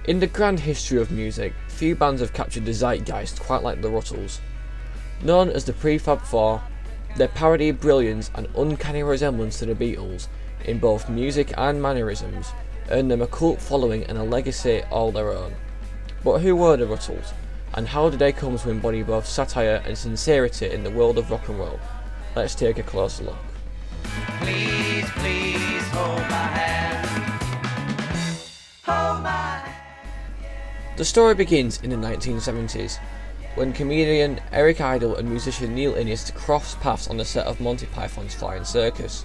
In the grand history of music, few bands have captured the zeitgeist quite like the Rutles. Known as the Prefab Four, their parody of brilliance and uncanny resemblance to the Beatles in both music and mannerisms earned them a cult following and a legacy all their own. But who were the Rutles, and how did they come to embody both satire and sincerity in the world of rock and roll? Let's take a closer look. Please, please hold my hand. Hold my hand. The story begins in the 1970s, when comedian Eric Idle and musician Neil Innes crossed paths on the set of Monty Python's Flying Circus.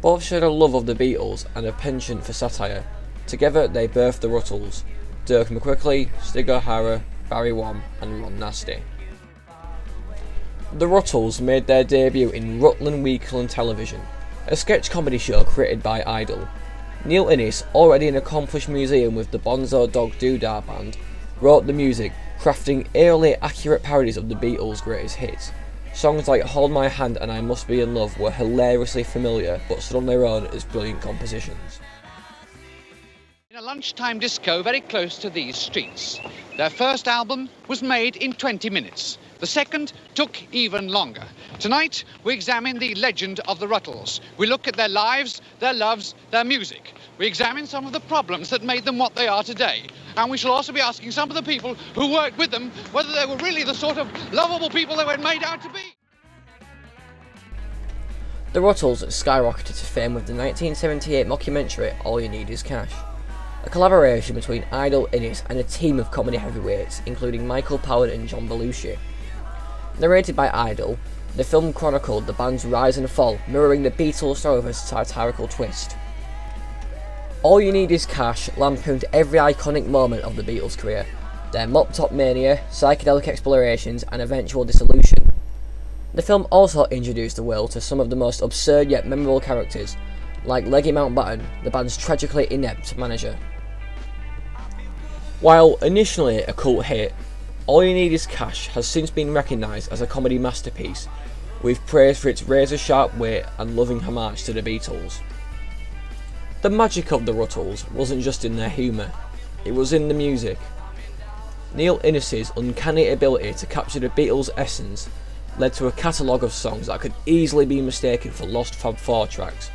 Both shared a love of the Beatles and a penchant for satire. Together they birthed the Rutles: Dirk McQuickley, Stig O'Hara, Barry Wham and Ron Nasty. The Rutles made their debut in Rutland Weekly on Television, a sketch comedy show created by Idle. Neil Innes, already an accomplished musician with the Bonzo Dog Doodah Band, wrote the music, crafting eerily accurate parodies of the Beatles' greatest hits. Songs like Hold My Hand and I Must Be In Love were hilariously familiar but stood on their own as brilliant compositions. In a lunchtime disco very close to these streets. Their first album was made in 20 minutes. The second took even longer. Tonight, we examine the legend of the Rutles. We look at their lives, their loves, their music. We examine some of the problems that made them what they are today. And we shall also be asking some of the people who worked with them whether they were really the sort of lovable people they were made out to be. The Rutles skyrocketed to fame with the 1978 mockumentary All You Need Is Cash, a collaboration between Idle, Innes and a team of comedy heavyweights including Michael Powell and John Belushi. Narrated by Idle, the film chronicled the band's rise and fall, mirroring the Beatles' story with a satirical twist. All You Need Is Cash lampooned every iconic moment of the Beatles' career, their mop-top mania, psychedelic explorations and eventual dissolution. The film also introduced the world to some of the most absurd yet memorable characters, like Leggy Mountbatten, the band's tragically inept manager. While initially a cult hit, All You Need Is Cash has since been recognised as a comedy masterpiece, with praise for its razor-sharp wit and loving homage to the Beatles. The magic of the Rutles wasn't just in their humour, it was in the music. Neil Innes' uncanny ability to capture the Beatles' essence led to a catalogue of songs that could easily be mistaken for lost Fab Four tracks.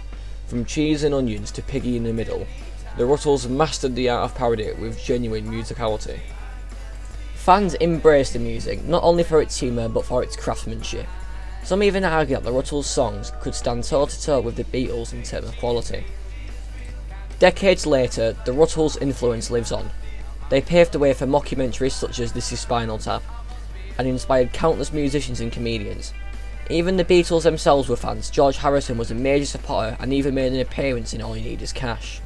From Cheese and Onions to Piggy in the Middle, the Rutles mastered the art of parody with genuine musicality. Fans embraced the music not only for its humour but for its craftsmanship. Some even argue that the Rutles' songs could stand toe-to-toe with the Beatles in terms of quality. Decades later, the Rutles' influence lives on. They paved the way for mockumentaries such as This Is Spinal Tap, and inspired countless musicians and comedians. Even the Beatles themselves were fans. George Harrison was a major supporter and even made an appearance in All You Need Is Cash.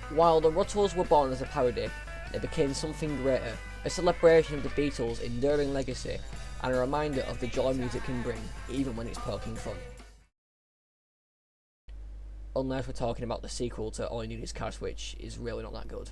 While the Rutles were born as a parody, they became something greater, a celebration of the Beatles' enduring legacy and a reminder of the joy music can bring, even when it's poking fun. Unless we're talking about the sequel to All You Need Is Cash, which is really not that good.